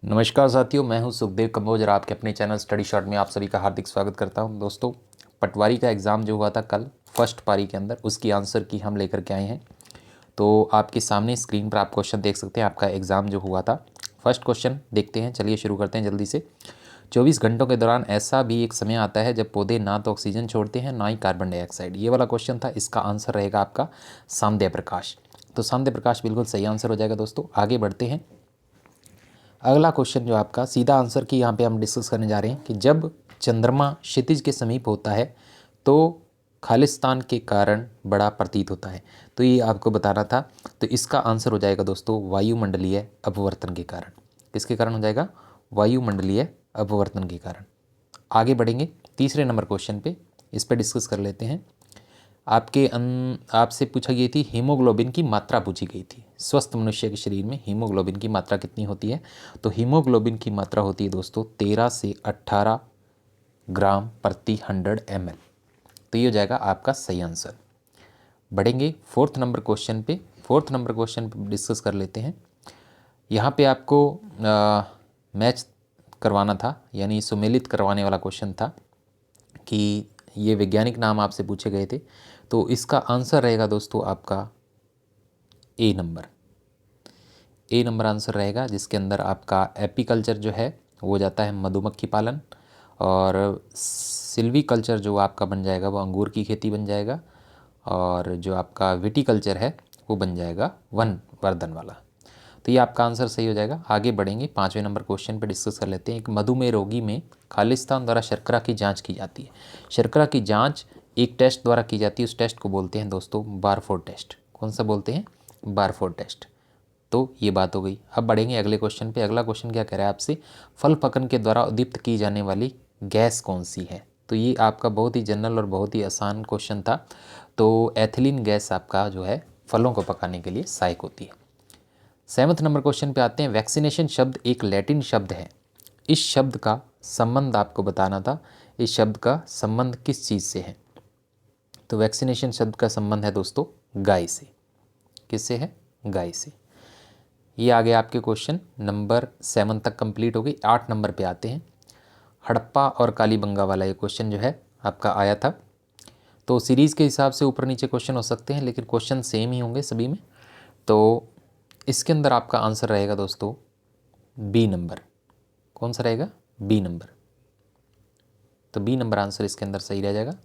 नमस्कार साथियों, मैं हूं सुखदेव कंबोज और आपके अपने चैनल स्टडी शॉर्ट में आप सभी का हार्दिक स्वागत करता हूं। दोस्तों, पटवारी का एग्ज़ाम जो हुआ था कल फर्स्ट पारी के अंदर, उसकी आंसर की हम लेकर के आए हैं। तो आपके सामने स्क्रीन पर आप क्वेश्चन देख सकते हैं। आपका एग्ज़ाम जो हुआ था, फर्स्ट क्वेश्चन देखते हैं। चलिए शुरू करते हैं जल्दी से। 24 घंटों के दौरान ऐसा भी एक समय आता है जब पौधे ना तो ऑक्सीजन छोड़ते हैं ना ही कार्बन डाइऑक्साइड। ये वाला क्वेश्चन था। इसका आंसर रहेगा आपका सांध्य प्रकाश। तो सांध्य प्रकाश बिल्कुल सही आंसर हो जाएगा। दोस्तों आगे बढ़ते हैं। अगला क्वेश्चन जो आपका सीधा आंसर की यहाँ पे हम डिस्कस करने जा रहे हैं कि जब चंद्रमा क्षितिज के समीप होता है तो खालिस्तान के कारण बड़ा प्रतीत होता है। तो ये आपको बताना था। तो इसका आंसर हो जाएगा दोस्तों वायुमंडलीय अपवर्तन के कारण। किसके कारण हो जाएगा? वायुमंडलीय अपवर्तन के कारण। आगे बढ़ेंगे तीसरे नंबर क्वेश्चन पे, इस पर डिस्कस कर लेते हैं। आपसे पूछा गई थी हीमोग्लोबिन की मात्रा पूछी गई थी। स्वस्थ मनुष्य के शरीर में हीमोग्लोबिन की मात्रा कितनी होती है? तो हीमोग्लोबिन की मात्रा होती है दोस्तों 13 से 18 ग्राम प्रति 100 ml। तो ये हो जाएगा आपका सही आंसर। बढ़ेंगे फोर्थ नंबर क्वेश्चन पे। फोर्थ नंबर क्वेश्चन पे डिस्कस कर लेते हैं। यहाँ पे आपको मैच करवाना था, यानी सुमेलित करवाने वाला क्वेश्चन था कि ये वैज्ञानिक नाम आपसे पूछे गए थे। तो इसका आंसर रहेगा दोस्तों आपका ए नंबर आंसर रहेगा, जिसके अंदर आपका एपीकल्चर जो है वो जाता है मधुमक्खी पालन, और सिल्वी कल्चर जो आपका बन जाएगा वो अंगूर की खेती बन जाएगा, और जो आपका विटीकल्चर है वो बन जाएगा वन वर्धन वाला। तो ये आपका आंसर सही हो जाएगा। आगे बढ़ेंगे, पाँचवें नंबर क्वेश्चन पर डिस्कस कर लेते हैं। एक मधुमेह रोगी में खालिस्तान द्वारा शर्करा की जांच की जाती है। शर्करा की जांच एक टेस्ट द्वारा की जाती है। उस टेस्ट को बोलते हैं दोस्तों बारफोर्ड टेस्ट। कौन सा बोलते हैं? Barford test. तो ये बात हो गई। अब बढ़ेंगे अगले क्वेश्चन पे। अगला क्वेश्चन क्या कह रहा है आपसे? फल पकन के द्वारा उद्दीप्त की जाने वाली गैस कौन सी है? तो ये आपका बहुत ही जनरल और बहुत ही आसान क्वेश्चन था। तो एथिलीन गैस आपका जो है फलों को पकाने के लिए सहायक होती है। सेवन्थ नंबर क्वेश्चन पे आते हैं। वैक्सीनेशन शब्द एक लैटिन शब्द है। इस शब्द का संबंध आपको बताना था। इस शब्द का संबंध किस चीज़ से है? तो वैक्सीनेशन शब्द का संबंध है दोस्तों गाय से। किससे है? गाय से। ये आ गया आपके क्वेश्चन नंबर 7 तक कंप्लीट हो गई। 8 नंबर पे आते हैं। हड़प्पा और कालीबंगा वाला ये क्वेश्चन जो है आपका आया था। तो सीरीज़ के हिसाब से ऊपर नीचे क्वेश्चन हो सकते हैं, लेकिन क्वेश्चन सेम ही होंगे सभी में। तो इसके अंदर आपका आंसर रहेगा दोस्तों बी नंबर। कौन सा रहेगा? B number. तो बी नंबर आंसर इसके अंदर सही रह जाएगा।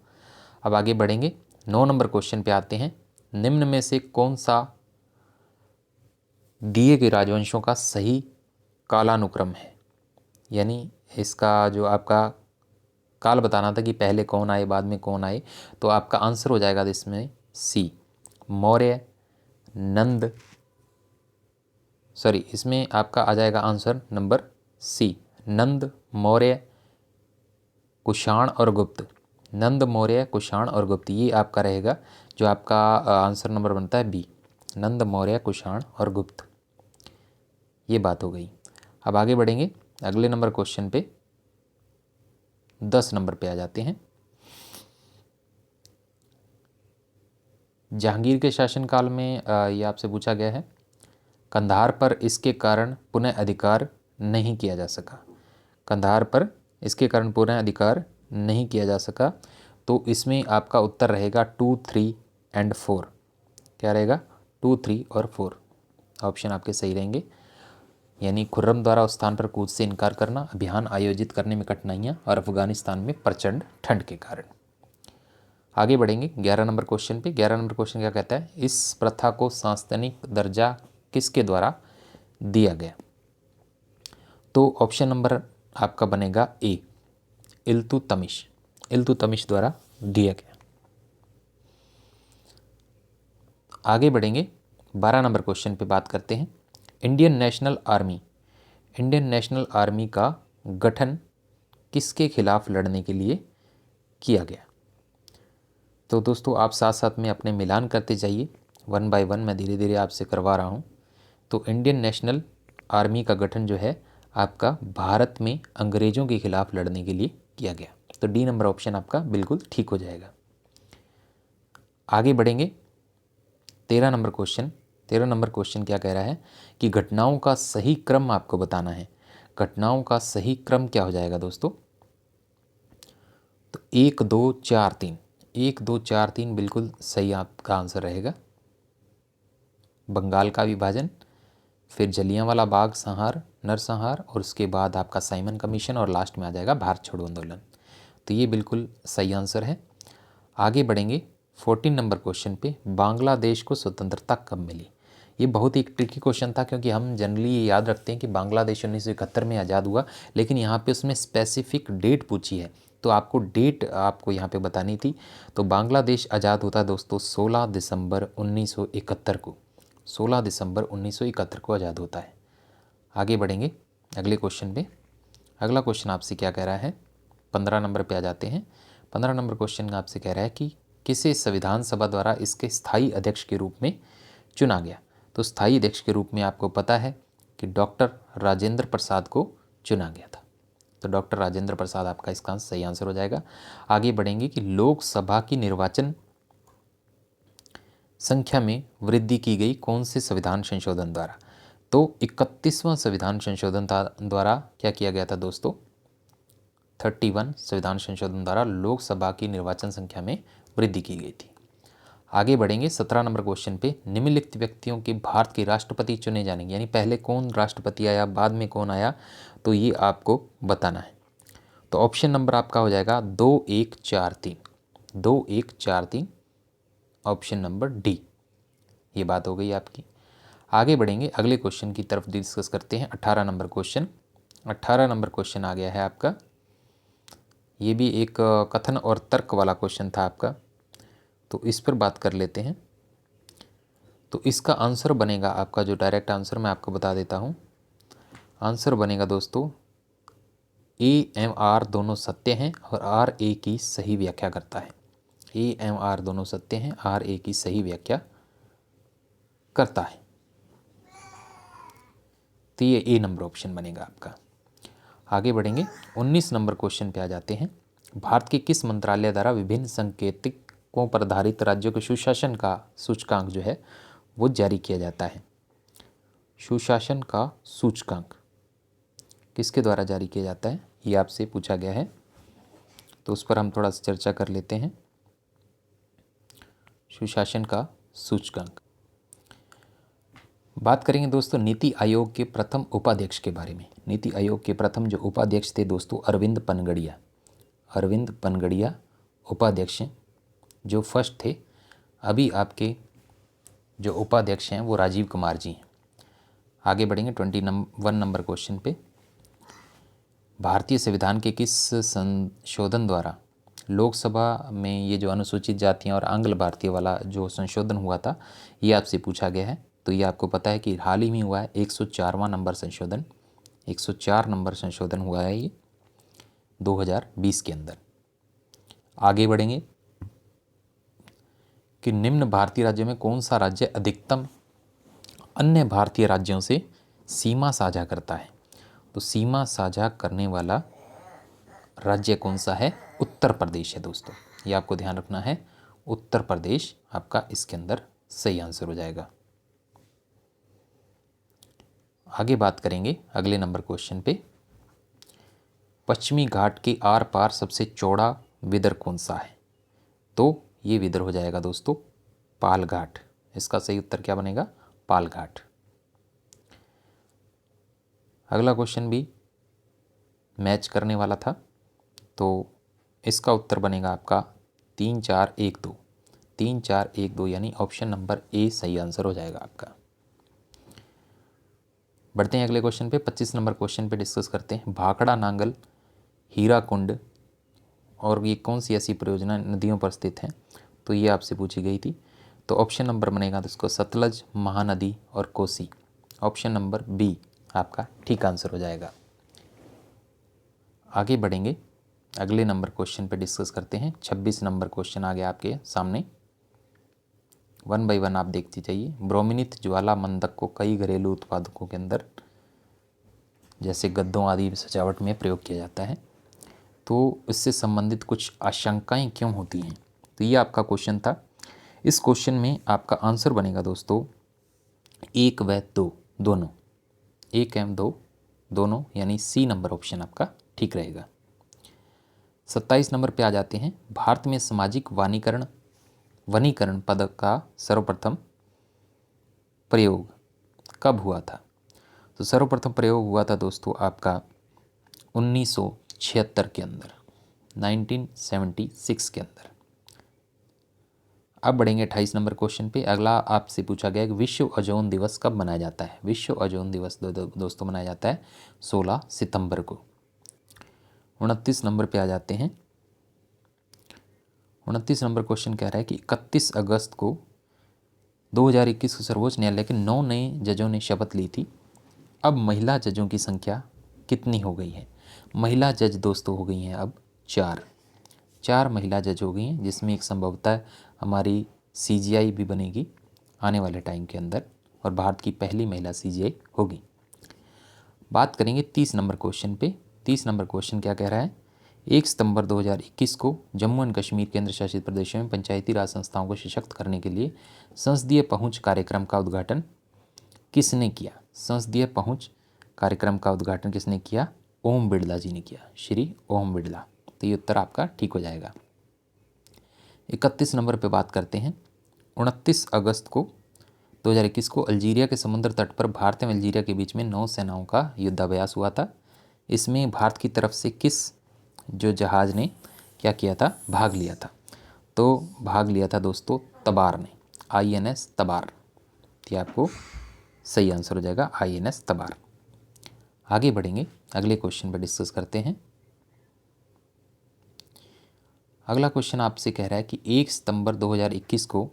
अब आगे बढ़ेंगे, 9 नंबर क्वेश्चन पे आते हैं। निम्न में से कौन सा दिए गए राजवंशों का सही कालानुक्रम है? यानी इसका जो आपका काल बताना था कि पहले कौन आए बाद में कौन आए। तो आपका आंसर हो जाएगा इसमें सी, मौर्य, नंद, सॉरी इसमें आपका आ जाएगा आंसर नंबर सी, नंद, मौर्य, कुषाण और गुप्त। नंद, मौर्य, कुषाण और गुप्त, ये आपका रहेगा जो आपका आंसर नंबर बनता है बी, नंद, मौर्य, कुषाण और गुप्त। ये बात हो गई। अब आगे बढ़ेंगे अगले नंबर क्वेश्चन पे, 10 नंबर पे आ जाते हैं। जहांगीर के शासनकाल में ये आपसे पूछा गया है। कंधार पर इसके कारण पुनः अधिकार नहीं किया जा सका। कंधार पर इसके कारण पुनः अधिकार नहीं किया जा सका। तो इसमें आपका उत्तर रहेगा 2, 3 एंड 4। क्या रहेगा? 2, 3 और 4 ऑप्शन आपके सही रहेंगे। यानी खुर्रम द्वारा उस स्थान पर कूच से इनकार करना, अभियान आयोजित करने में कठिनाइयाँ, और अफगानिस्तान में प्रचंड ठंड के कारण। आगे बढ़ेंगे 11 नंबर क्वेश्चन पे। 11 नंबर क्वेश्चन क्या कहता है? इस प्रथा को सांस्थानिक दर्जा किसके द्वारा दिया गया? तो ऑप्शन नंबर आपका बनेगा ए, इल्तुतमिश। इल्तुतमिश द्वारा दिया गया। आगे बढ़ेंगे 12 नंबर क्वेश्चन पे बात करते हैं। Indian national army, Indian national army का गठन किसके खिलाफ लड़ने के लिए किया गया? तो दोस्तों आप साथ साथ में अपने मिलान करते जाइए, 1 बाय 1 मैं धीरे धीरे आपसे करवा रहा हूँ। तो इंडियन नेशनल आर्मी का गठन जो है आपका भारत में अंग्रेज़ों के खिलाफ लड़ने के लिए किया गया। तो डी नंबर ऑप्शन आपका बिल्कुल ठीक हो जाएगा। आगे बढ़ेंगे 13 नंबर क्वेश्चन। 13 नंबर क्वेश्चन क्या कह रहा है कि घटनाओं का सही क्रम आपको बताना है। घटनाओं का सही क्रम क्या हो जाएगा दोस्तों? तो 1 2 4 3, 1 2 4 3 बिल्कुल सही आपका आंसर रहेगा। बंगाल का विभाजन, फिर जलियांवाला बाग संहार, नरसंहार, और उसके बाद आपका साइमन कमीशन, और लास्ट में आ जाएगा भारत छोड़ो आंदोलन। तो ये बिल्कुल सही आंसर है। आगे बढ़ेंगे 14 नंबर क्वेश्चन पे, बांग्लादेश को स्वतंत्रता कब मिली? ये बहुत ही ट्रिकी क्वेश्चन था, क्योंकि हम जनरली ये याद रखते हैं कि बांग्लादेश 1971 में आज़ाद हुआ, लेकिन यहाँ पे उसमें स्पेसिफिक डेट पूछी है, तो आपको डेट आपको यहाँ पे बतानी थी। तो बांग्लादेश आज़ाद होता है दोस्तों 16 दिसंबर 1971 को, 16 दिसंबर 1971 को आज़ाद होता है। आगे बढ़ेंगे अगले क्वेश्चन पे। अगला क्वेश्चन आपसे क्या कह रहा है, 15 नंबर पे आ जाते हैं। 15 नंबर क्वेश्चन आपसे कह रहा है कि किसे संविधान सभा द्वारा इसके स्थायी अध्यक्ष के रूप में चुना गया? तो स्थायी अध्यक्ष के रूप में आपको पता है कि डॉक्टर राजेंद्र प्रसाद को चुना गया था। तो डॉक्टर राजेंद्र प्रसाद आपका इसका सही आंसर हो जाएगा। आगे बढ़ेंगे कि लोकसभा की निर्वाचन संख्या में वृद्धि की गई कौन से संविधान संशोधन द्वारा? तो 31वां संविधान संशोधन द्वारा क्या किया गया था दोस्तों? 31 संविधान संशोधन द्वारा लोकसभा की निर्वाचन संख्या में वृद्धि की गई थी। आगे बढ़ेंगे 17 नंबर क्वेश्चन पे, निम्नलिखित व्यक्तियों के भारत के राष्ट्रपति चुने जाने, यानी पहले कौन राष्ट्रपति आया बाद में कौन आया, तो ये आपको बताना है। तो ऑप्शन नंबर आपका हो जाएगा 2 1 4 3, 2 1 4 3, ऑप्शन नंबर डी। ये बात हो गई आपकी। आगे बढ़ेंगे अगले क्वेश्चन की तरफ डिस्कस करते हैं। 18 नंबर क्वेश्चन, 18 नंबर क्वेश्चन आ गया है आपका। ये भी एक कथन और तर्क वाला क्वेश्चन था आपका, तो इस पर बात कर लेते हैं। तो इसका आंसर बनेगा आपका, जो डायरेक्ट आंसर मैं आपको बता देता हूँ, आंसर बनेगा दोस्तों ए एम आर दोनों सत्य हैं और आर ए की सही व्याख्या करता है। ए एम आर दोनों सत्य हैं, आर ए की सही व्याख्या करता है। तो ये ए नंबर ऑप्शन बनेगा आपका। आगे बढ़ेंगे 19 नंबर क्वेश्चन पे आ जाते हैं। भारत के किस मंत्रालय द्वारा विभिन्न संकेतकों पर आधारित राज्यों के सुशासन का सूचकांक जो है वो जारी किया जाता है? सुशासन का सूचकांक किसके द्वारा जारी किया जाता है, ये आपसे पूछा गया है, तो उस पर हम थोड़ा सा चर्चा कर लेते हैं। सुशासन का सूचकांक, बात करेंगे दोस्तों नीति आयोग के प्रथम उपाध्यक्ष के बारे में। नीति आयोग के प्रथम जो उपाध्यक्ष थे दोस्तों अरविंद पनगड़िया, अरविंद पनगड़िया उपाध्यक्ष हैं जो फर्स्ट थे। अभी आपके जो उपाध्यक्ष हैं वो राजीव कुमार जी हैं। आगे बढ़ेंगे 21 नंबर क्वेश्चन पे, भारतीय संविधान के किस संशोधन द्वारा लोकसभा में ये जो अनुसूचित जातियां और आंग्ल भारतीय वाला जो संशोधन हुआ था ये आपसे पूछा गया है। तो ये आपको पता है कि हाल ही में हुआ है 104वां नंबर संशोधन, 104 नंबर संशोधन हुआ है ये 2020 के अंदर। आगे बढ़ेंगे कि निम्न भारतीय राज्यों में कौन सा राज्य अधिकतम अन्य भारतीय राज्यों से सीमा साझा करता है? तो सीमा साझा करने वाला राज्य कौन सा है? उत्तर प्रदेश है दोस्तों, ये आपको ध्यान रखना है, उत्तर प्रदेश आपका इसके अंदर सही आंसर हो जाएगा। आगे बात करेंगे अगले नंबर क्वेश्चन पे, पश्चिमी घाट के आर पार सबसे चौड़ा विदर कौन सा है? तो ये विदर हो जाएगा दोस्तों पाल घाट, इसका सही उत्तर क्या बनेगा? पाल घाट। अगला क्वेश्चन भी मैच करने वाला था, तो इसका उत्तर बनेगा आपका 3 4 1 2, 3 4 1 2, यानी ऑप्शन नंबर ए सही आंसर हो जाएगा आपका। बढ़ते हैं अगले क्वेश्चन पे, 25 नंबर क्वेश्चन पे डिस्कस करते हैं। भाखड़ा नांगल हीराकुंड और ये कौन सी ऐसी परियोजना नदियों पर स्थित हैं? तो ये आपसे पूछी गई थी। तो ऑप्शन नंबर बनेगा तो इसको सतलज, महानदी और कोसी, ऑप्शन नंबर बी आपका ठीक आंसर हो जाएगा। आगे बढ़ेंगे अगले नंबर क्वेश्चन पे डिस्कस करते हैं। 26 नंबर क्वेश्चन आ गया आपके सामने, 1 बाय 1 आप देखते जाइए। ब्रोमिनित ज्वाला मंदक को कई घरेलू उत्पादकों के अंदर जैसे गद्दों आदि सजावट में प्रयोग किया जाता है, तो इससे संबंधित कुछ आशंकाएं क्यों होती हैं? तो ये आपका क्वेश्चन था। इस क्वेश्चन में आपका आंसर बनेगा दोस्तों 1 व 2 दोनों, 1 एवं 2 दोनों, यानी सी नंबर ऑप्शन आपका ठीक रहेगा। 27 नंबर पे आ जाते हैं। भारत में सामाजिक वनीकरण पद का सर्वप्रथम प्रयोग कब हुआ था? तो सर्वप्रथम प्रयोग हुआ था दोस्तों आपका 1976 के अंदर, 1976 के अंदर। अब बढ़ेंगे 28 नंबर क्वेश्चन पे। अगला आपसे पूछा गया कि विश्व ओजोन दिवस कब मनाया जाता है? विश्व ओजोन दिवस दोस्तों मनाया जाता है 16 सितंबर को। 29 नंबर पे आ जाते हैं। 29 नंबर क्वेश्चन कह रहा है कि 31 अगस्त को 2021 को सर्वोच्च न्यायालय के 9 नए जजों ने शपथ ली थी। अब महिला जजों की संख्या कितनी हो गई है? महिला जज दोस्तों हो गई हैं अब 4 महिला जज हो गई हैं, जिसमें एक संभवतः हमारी CGI भी बनेगी आने वाले टाइम के अंदर, और भारत की पहली महिला CGI होगी। बात करेंगे 30 नंबर क्वेश्चन पे। 30 नंबर क्वेश्चन क्या कह रहा है? 1 सितंबर 2021 को जम्मू एंड कश्मीर केंद्र शासित प्रदेशों में पंचायती राज संस्थाओं को सशक्त करने के लिए संसदीय पहुंच कार्यक्रम का उद्घाटन किसने किया? संसदीय पहुंच कार्यक्रम का उद्घाटन किसने किया? ओम बिड़ला जी ने किया, श्री ओम बिड़ला। तो ये उत्तर आपका ठीक हो जाएगा। 31 नंबर पे बात करते हैं। 29 अगस्त को 2021 को अल्जीरिया के समुद्र तट पर भारत एवं अल्जीरिया के बीच में नौसेनाओं का युद्धाभ्यास हुआ था। इसमें भारत की तरफ से किस जो जहाज़ ने क्या किया था? भाग लिया था। तो भाग लिया था दोस्तों तबार ने, INS तबार। ये आपको सही आंसर हो जाएगा, INS तबार। आगे बढ़ेंगे, अगले क्वेश्चन पर डिस्कस करते हैं। अगला क्वेश्चन आपसे कह रहा है कि 1 सितंबर 2021 को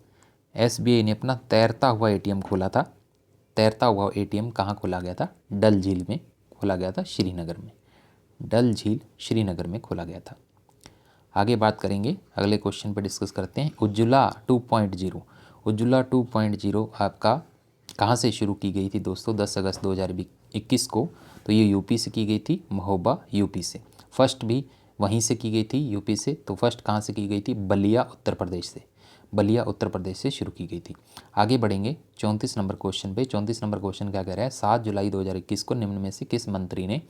SBI ने अपना तैरता हुआ ATM खोला था। तैरता हुआ ATM कहाँ खोला गया था? डल झील में खोला गया था, श्रीनगर में। डल झील श्रीनगर में खोला गया था। आगे बात करेंगे, अगले क्वेश्चन पर डिस्कस करते हैं। उज्ज्वला 2.0। उज्ज्वला 2.0 आपका कहाँ से शुरू की गई थी दोस्तों? 10 अगस्त 2021 को। तो ये यूपी से की गई थी, महोबा यूपी से। फर्स्ट भी वहीं से की गई थी, यूपी से। तो फर्स्ट कहाँ से की गई थी? बलिया उत्तर प्रदेश से। बलिया उत्तर प्रदेश से शुरू की गई थी। आगे बढ़ेंगे 34 नंबर क्वेश्चन पे। 34 नंबर क्वेश्चन क्या कह रहा है? 7 जुलाई 2021 को निम्न में से किस मंत्री ने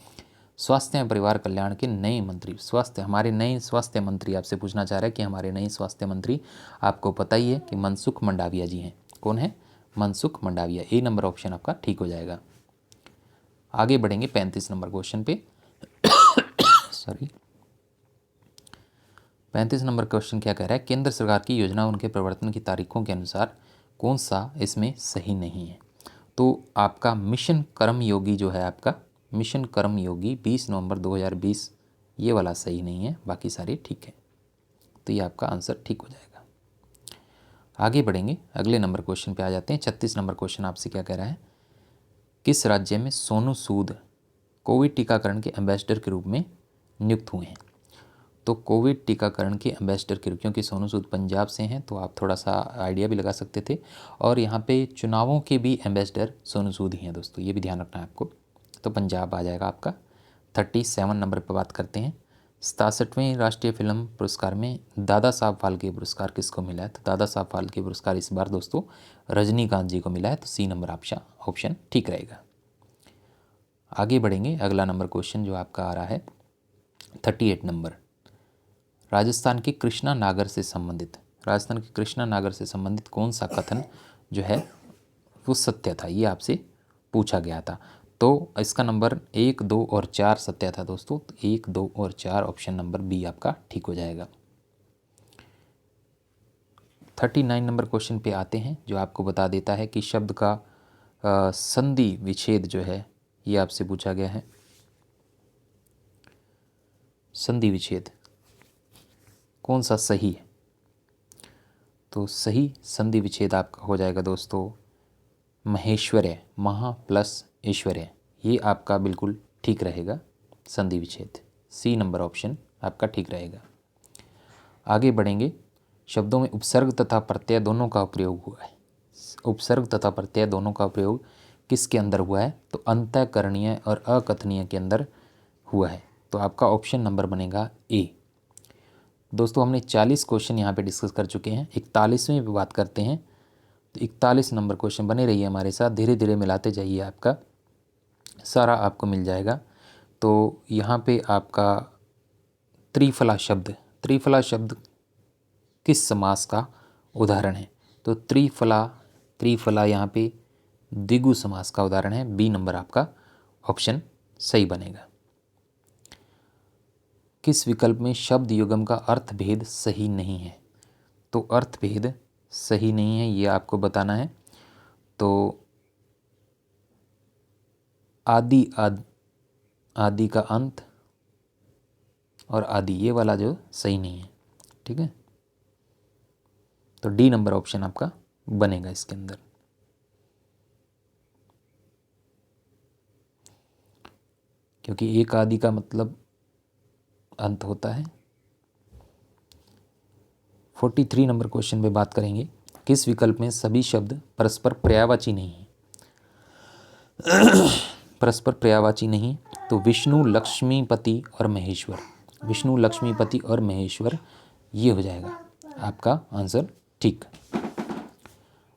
स्वास्थ्य एवं परिवार कल्याण के नए मंत्री, हमारे नए स्वास्थ्य मंत्री आपसे पूछना चाह रहा है कि हमारे नए स्वास्थ्य मंत्री आपको पता ही है कि मनसुख मंडाविया जी हैं। कौन है? मनसुख मंडाविया। ए नंबर ऑप्शन आपका ठीक हो जाएगा। आगे बढ़ेंगे 35 नंबर क्वेश्चन पे। सॉरी, 35 नंबर क्वेश्चन क्या कह रहा है? केंद्र सरकार की योजना उनके प्रवर्तन की तारीखों के अनुसार कौन सा इसमें सही नहीं है? तो आपका मिशन कर्मयोगी जो है, आपका मिशन कर्मयोगी 20 नवंबर 2020, ये वाला सही नहीं है, बाकी सारे ठीक है। तो ये आपका आंसर ठीक हो जाएगा। आगे बढ़ेंगे, अगले नंबर क्वेश्चन पे आ जाते हैं। 36 नंबर क्वेश्चन आपसे क्या कह रहा है? किस राज्य में सोनू सूद कोविड टीकाकरण के एम्बेसडर के रूप में नियुक्त हुए हैं? तो कोविड टीकाकरण के एम्बेसडर के रूप, क्योंकि सोनू सूद पंजाब से हैं तो आप थोड़ा सा आइडिया भी लगा सकते थे। और यहाँ पे चुनावों के भी एम्बेसडर सोनू सूद ही हैं दोस्तों, ये भी ध्यान रखना है आपको। तो पंजाब आ जाएगा आपका। 37 नंबर पर बात करते हैं। 67वें राष्ट्रीय फिल्म पुरस्कार में दादा साहब फाल्के पुरस्कार किसको मिला है? तो दादा साहब फाल्के पुरस्कार इस बार दोस्तों रजनीकांत जी को मिला है। तो सी नंबर ऑप्शन ठीक रहेगा। आगे बढ़ेंगे, अगला नंबर क्वेश्चन जो आपका आ रहा है 38 नंबर। राजस्थान के कृष्णा नागर से संबंधित कौन सा कथन जो है वो सत्य था? ये आपसे पूछा गया था। तो इसका नंबर 1, 2 और 4 सत्य था दोस्तों। तो 1, 2 और 4 ऑप्शन नंबर बी आपका ठीक हो जाएगा। 39 नंबर क्वेश्चन पे आते हैं, जो आपको बता देता है कि शब्द का संधि विच्छेद जो है ये आपसे पूछा गया है। संधि विच्छेद कौन सा सही है? तो सही संधि विच्छेद आपका हो जाएगा दोस्तों महेश्वर्य, महा प्लस ऐश्वर्य। ये आपका बिल्कुल ठीक रहेगा संधि विच्छेद। सी नंबर ऑप्शन आपका ठीक रहेगा। आगे बढ़ेंगे, शब्दों में उपसर्ग तथा प्रत्यय दोनों का प्रयोग हुआ है। उपसर्ग तथा प्रत्यय दोनों का प्रयोग किसके अंदर हुआ है? तो अंतःकरणीय और अकथनीय के अंदर हुआ है। तो आपका ऑप्शन नंबर बनेगा ए। दोस्तों हमने 40 क्वेश्चन यहाँ पे डिस्कस कर चुके हैं। 41वें पे बात करते हैं। तो 41 नंबर क्वेश्चन बने रहिए हमारे साथ, धीरे धीरे मिलाते जाइए आपका सारा आपको मिल जाएगा। तो यहाँ पे आपका त्रिफला शब्द किस समास का उदाहरण है? तो त्रिफला यहाँ पे द्विगु समास का उदाहरण है। बी नंबर आपका ऑप्शन सही बनेगा। किस विकल्प में शब्द युगम का अर्थभेद सही नहीं है? तो अर्थभेद सही नहीं है ये आपको बताना है। तो आदि का अंत और आदि, ये वाला जो सही नहीं है, ठीक है। तो डी नंबर ऑप्शन आपका बनेगा इसके अंदर। क्योंकि एक आदि का मतलब अंत होता है। 43 नंबर क्वेश्चन पे बात करेंगे। किस विकल्प में सभी शब्द परस्पर पर्यायवाची नहीं है? परस्पर पर्यायवाची नहीं, तो विष्णु, लक्ष्मीपति और महेश्वर। विष्णु, लक्ष्मीपति और महेश्वर, ये हो जाएगा आपका आंसर। ठीक,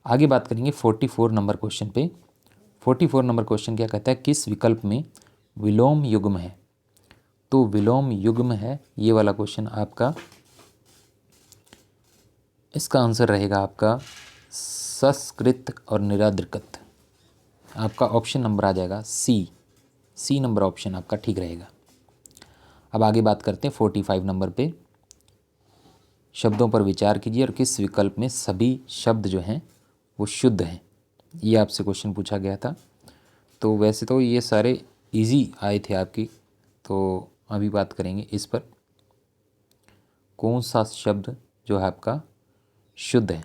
आगे बात करेंगे 44 नंबर क्वेश्चन पे। 44 नंबर क्वेश्चन क्या कहता है? किस विकल्प में विलोम युग्म है? तो विलोम युग्म है ये वाला क्वेश्चन आपका, इसका आंसर रहेगा आपका संस्कृत और निराद्रकृत। आपका ऑप्शन नंबर आ जाएगा सी नंबर ऑप्शन आपका ठीक रहेगा। अब आगे बात करते हैं 45 नंबर पे। शब्दों पर विचार कीजिए और किस विकल्प में सभी शब्द जो हैं वो शुद्ध हैं? ये आपसे क्वेश्चन पूछा गया था। तो वैसे तो ये सारे इजी आए थे आपकी, तो अभी बात करेंगे इस पर, कौन सा शब्द जो है आपका शुद्ध है।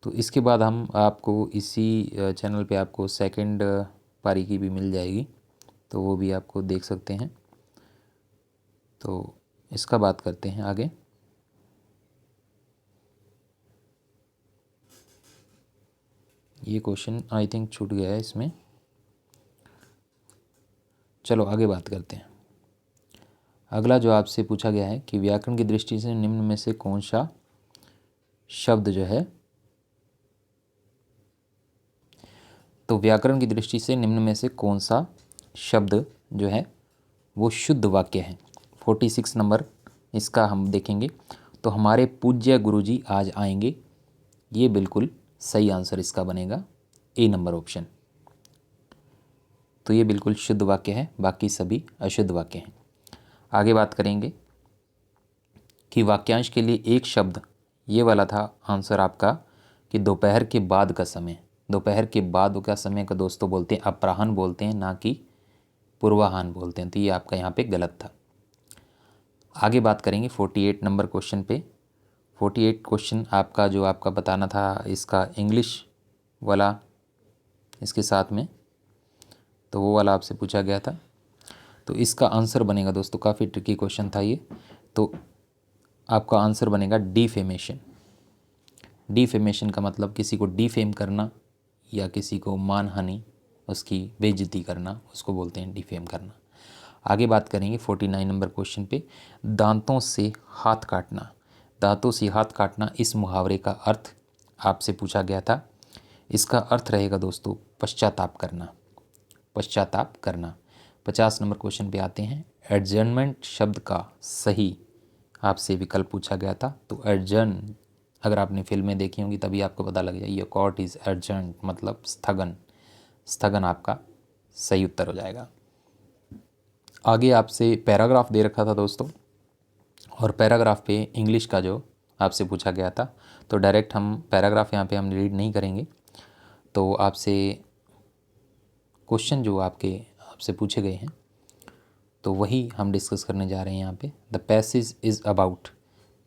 तो इसके बाद हम आपको इसी चैनल पे आपको सेकंड पारी की भी मिल जाएगी, तो वो भी आपको देख सकते हैं। तो इसका बात करते हैं आगे। ये क्वेश्चन आई थिंक छूट गया है इसमें, चलो आगे बात करते हैं। अगला जो आपसे पूछा गया है कि व्याकरण की दृष्टि से निम्न में से कौन सा शब्द जो है, तो व्याकरण की दृष्टि से निम्न में से कौन सा शब्द जो है वो शुद्ध वाक्य है? 46 नंबर इसका हम देखेंगे। तो हमारे पूज्य गुरुजी आज आएंगे, ये बिल्कुल सही आंसर इसका बनेगा, ए नंबर ऑप्शन। तो ये बिल्कुल शुद्ध वाक्य है, बाकी सभी अशुद्ध वाक्य हैं। आगे बात करेंगे कि वाक्यांश के लिए एक शब्द, ये वाला था आंसर आपका कि दोपहर के बाद का समय। दोपहर के बाद का समय का दोस्तों बोलते हैं अपराह्न बोलते हैं, ना कि पूर्वाह्न बोलते हैं। तो ये आपका यहाँ पे गलत था। आगे बात करेंगे 48 नंबर क्वेश्चन पे। 48 क्वेश्चन आपका जो आपका बताना था इसका इंग्लिश वाला इसके साथ में, तो वो वाला आपसे पूछा गया था। तो इसका आंसर बनेगा दोस्तों, काफ़ी ट्रिकी क्वेश्चन था ये, तो आपका आंसर बनेगा डिफेमेशन। डिफेमेशन का मतलब किसी को डिफेम करना या किसी को मानहानि, उसकी बेइज्जती करना, उसको बोलते हैं डिफेम करना। आगे बात करेंगे 49 नंबर क्वेश्चन पे। दांतों से हाथ काटना। दांतों से हाथ काटना, इस मुहावरे का अर्थ आपसे पूछा गया था। इसका अर्थ रहेगा दोस्तों पश्चाताप करना, पश्चाताप करना। 50 नंबर क्वेश्चन पे आते हैं। एडजर्नमेंट शब्द का सही आपसे विकल्प पूछा गया था। तो एडजर्न, अगर आपने फिल्में देखी होंगी तभी आपको पता लग जाए, ये कोर्ट इज़ एडजर्न मतलब स्थगन, स्थगन आपका सही उत्तर हो जाएगा। आगे आपसे पैराग्राफ दे रखा था दोस्तों, और पैराग्राफ पे इंग्लिश का जो आपसे पूछा गया था, तो डायरेक्ट हम पैराग्राफ यहाँ पे हम रीड नहीं करेंगे। तो आपसे क्वेश्चन जो आपसे पूछे गए हैं तो वही हम डिस्कस करने जा रहे हैं यहाँ पे। The passage is about,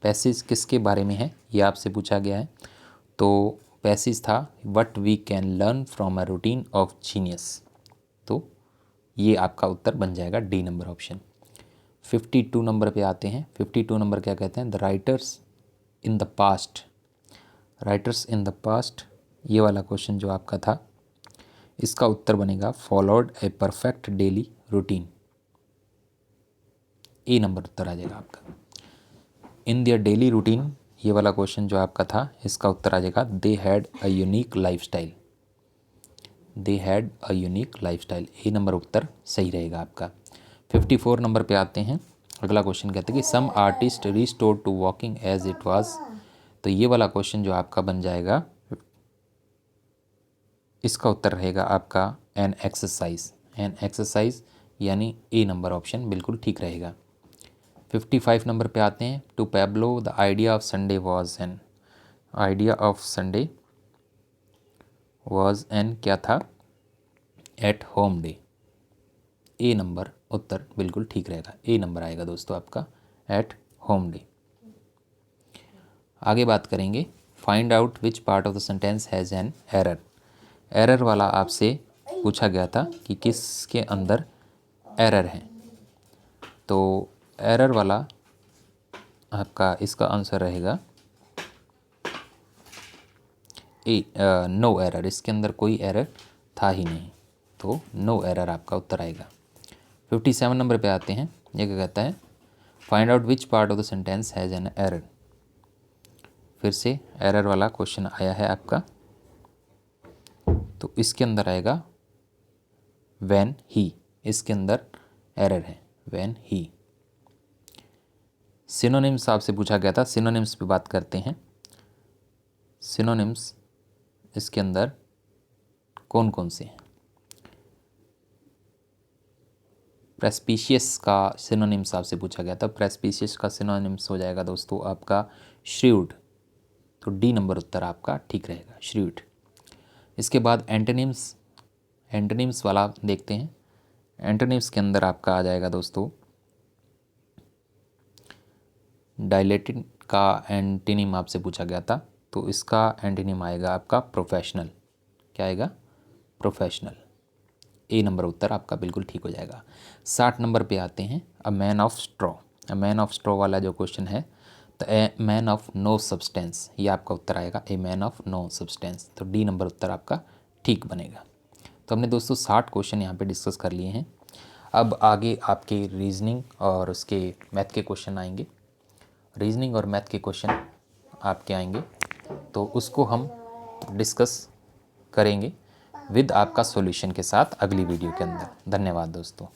passage किसके बारे में है ये आपसे पूछा गया है। तो पैसेज था what we can learn from a routine of genius. तो ये आपका उत्तर बन जाएगा डी नंबर ऑप्शन। 52 नंबर पे आते हैं। 52 नंबर क्या कहते हैं? The writers in the past. Writers in the past, ये वाला क्वेश्चन जो आपका था, इसका उत्तर बनेगा followed a perfect daily routine. A number उत्तर आ जाएगा आपका। इन दियर डेली रूटीन, ये वाला क्वेश्चन जो आपका था, इसका उत्तर आ जाएगा they had a unique lifestyle. They had a unique lifestyle. A number उत्तर सही रहेगा आपका। 54 नंबर पे आते हैं। अगला क्वेश्चन कहते हैं कि some artist restore to walking as it was. तो ये वाला क्वेश्चन जो आपका बन जाएगा, इसका उत्तर रहेगा आपका एन एक्सरसाइज। एन एक्सरसाइज यानी ए नंबर ऑप्शन बिल्कुल ठीक रहेगा। 55 नंबर पे आते हैं। To Pablo the idea of Sunday was an. Idea of Sunday was an क्या था? At home day. A number उत्तर बिल्कुल ठीक रहेगा। ए नंबर आएगा दोस्तों आपका एट होम डे। आगे बात करेंगे find out which part of the sentence has an error. Error वाला आपसे पूछा गया था कि किसके अंदर एरर है। तो एरर वाला आपका इसका आंसर रहेगा ए, नो एरर। इसके अंदर कोई एरर था ही नहीं, तो नो एरर आपका उत्तर आएगा। 57 नंबर पे आते हैं। ये क्या कहता है? Find out which part of the sentence has an error. फिर से एरर वाला क्वेश्चन आया है आपका, तो इसके अंदर आएगा व्हेन ही। इसके अंदर एरर है व्हेन ही। सिनोनिम्स आपसे पूछा गया था, सिनोनिम्स पे बात करते हैं। सिनोनिम्स इसके अंदर कौन कौन से हैं? प्रेस्पिशियस का सिनोनिम्स आपसे पूछा गया था। प्रेस्पिशियस का सिनोनिम्स हो जाएगा दोस्तों आपका श्रीव्ड। तो डी नंबर उत्तर आपका ठीक रहेगा, श्रीव्ड। इसके बाद एंटोनिम्स। एंटोनिम्स वाला देखते हैं। एंटोनिम्स के अंदर आपका आ जाएगा दोस्तों डायलेटेड का एंटोनिम आपसे पूछा गया था, तो इसका एंटोनिम आएगा आपका प्रोफेशनल। क्या आएगा? प्रोफेशनल। ए नंबर उत्तर आपका बिल्कुल ठीक हो जाएगा। 60 नंबर पे आते हैं। A man of straw. A man of straw वाला जो क्वेश्चन है, तो a man of no substance, ये आपका उत्तर आएगा a man of no substance. तो डी नंबर उत्तर आपका ठीक बनेगा। तो हमने दोस्तों 60 क्वेश्चन यहाँ पे डिस्कस कर लिए हैं। अब आगे आपके रीजनिंग और उसके मैथ के क्वेश्चन आएंगे। रीजनिंग और मैथ के क्वेश्चन आपके आएंगे, तो उसको हम डिस्कस करेंगे विद आपका सॉल्यूशन के साथ अगली वीडियो के अंदर। धन्यवाद दोस्तों।